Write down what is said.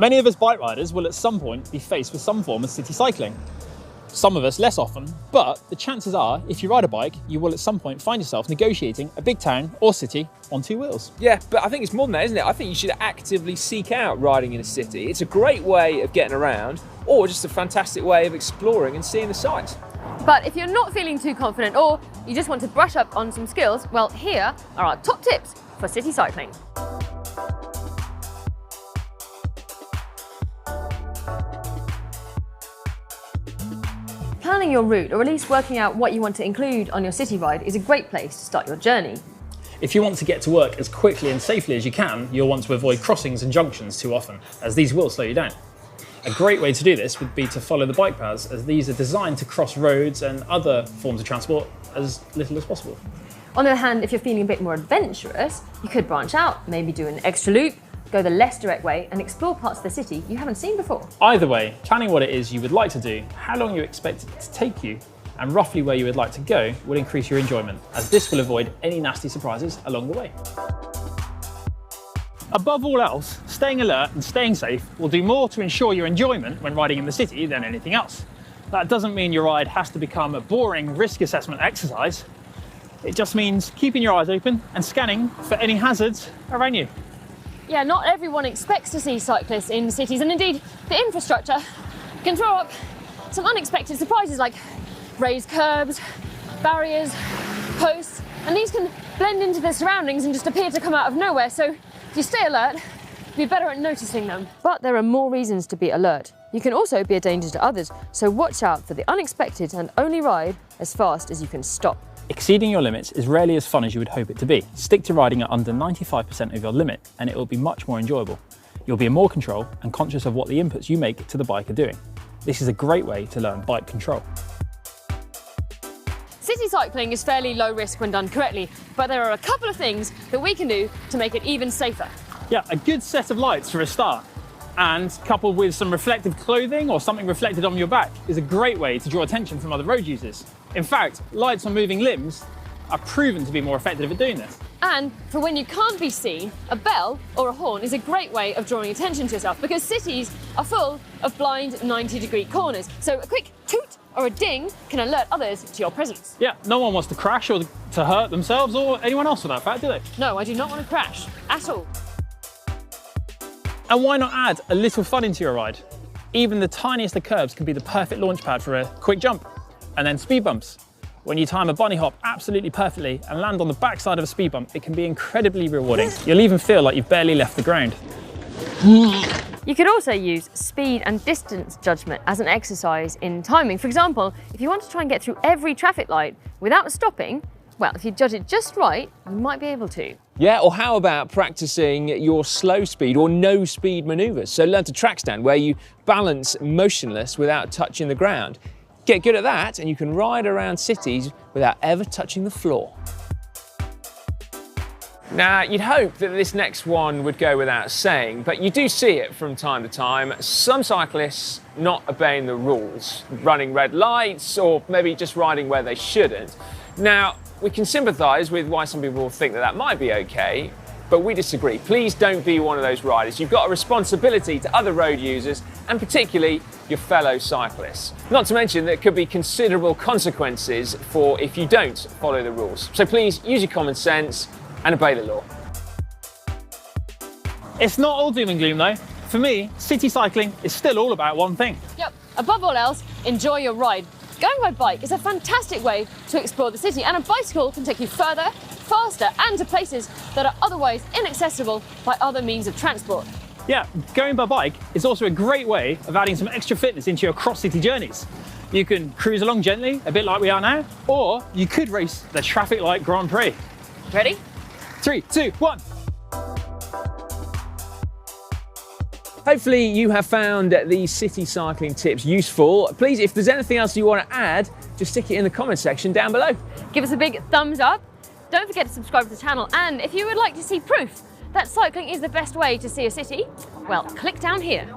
Many of us bike riders will at some point be faced with some form of city cycling. Some of us less often, but the chances are, if you ride a bike, you will at some point find yourself negotiating a big town or city on two wheels. Yeah, but I think it's more than that, isn't it? I think you should actively seek out riding in a city. It's a great way of getting around, or just a fantastic way of exploring and seeing the sights. But if you're not feeling too confident, or you just want to brush up on some skills, well, here are our top tips for city cycling. Planning your route, or at least working out what you want to include on your city ride, is a great place to start your journey. If you want to get to work as quickly and safely as you can, you'll want to avoid crossings and junctions too often, as these will slow you down. A great way to do this would be to follow the bike paths, as these are designed to cross roads and other forms of transport as little as possible. On the other hand, if you're feeling a bit more adventurous, you could branch out, maybe do an extra loop, go the less direct way and explore parts of the city you haven't seen before. Either way, planning what it is you would like to do, how long you expect it to take you, and roughly where you would like to go will increase your enjoyment, as this will avoid any nasty surprises along the way. Above all else, staying alert and staying safe will do more to ensure your enjoyment when riding in the city than anything else. That doesn't mean your ride has to become a boring risk assessment exercise. It just means keeping your eyes open and scanning for any hazards around you. Yeah, not everyone expects to see cyclists in cities, and indeed the infrastructure can throw up some unexpected surprises like raised curbs, barriers, posts, and these can blend into the surroundings and just appear to come out of nowhere. So if you stay alert, you'll be better at noticing them. But there are more reasons to be alert. You can also be a danger to others, so watch out for the unexpected and only ride as fast as you can stop. Exceeding your limits is rarely as fun as you would hope it to be. Stick to riding at under 95% of your limit and it will be much more enjoyable. You'll be in more control and conscious of what the inputs you make to the bike are doing. This is a great way to learn bike control. City cycling is fairly low risk when done correctly, but there are a couple of things that we can do to make it even safer. Yeah, a good set of lights for a start, and coupled with some reflective clothing or something reflected on your back is a great way to draw attention from other road users. In fact, lights on moving limbs are proven to be more effective at doing this. And for when you can't be seen, a bell or a horn is a great way of drawing attention to yourself, because cities are full of blind 90-degree corners. So a quick toot or a ding can alert others to your presence. Yeah, no one wants to crash or to hurt themselves or anyone else for that fact, do they? No, I do not want to crash at all. And why not add a little fun into your ride? Even the tiniest of curbs can be the perfect launch pad for a quick jump. And then speed bumps. When you time a bunny hop absolutely perfectly and land on the backside of a speed bump, it can be incredibly rewarding. You'll even feel like you've barely left the ground. You could also use speed and distance judgment as an exercise in timing. For example, if you want to try and get through every traffic light without stopping, well, if you judge it just right, you might be able to. Yeah, or how about practicing your slow speed or no speed maneuvers? So learn to track stand, where you balance motionless without touching the ground. Get good at that and you can ride around cities without ever touching the floor. Now, you'd hope that this next one would go without saying, but you do see it from time to time. Some cyclists not obeying the rules, running red lights, or maybe just riding where they shouldn't. Now, we can sympathise with why some people think that might be okay, but we disagree. Please don't be one of those riders. You've got a responsibility to other road users, and particularly your fellow cyclists. Not to mention there could be considerable consequences for if you don't follow the rules. So please use your common sense and obey the law. It's not all doom and gloom though. For me, city cycling is still all about one thing. Yep, above all else, enjoy your ride. Going by bike is a fantastic way to explore the city, and a bicycle can take you further, faster, and to places that are otherwise inaccessible by other means of transport. Yeah, going by bike is also a great way of adding some extra fitness into your cross-city journeys. You can cruise along gently, a bit like we are now, or you could race the traffic light Grand Prix. Ready? 3, 2, 1. Hopefully you have found these city cycling tips useful. Please, if there's anything else you want to add, just stick it in the comment section down below. Give us a big thumbs up. Don't forget to subscribe to the channel, and if you would like to see proof that cycling is the best way to see a city, well, click down here.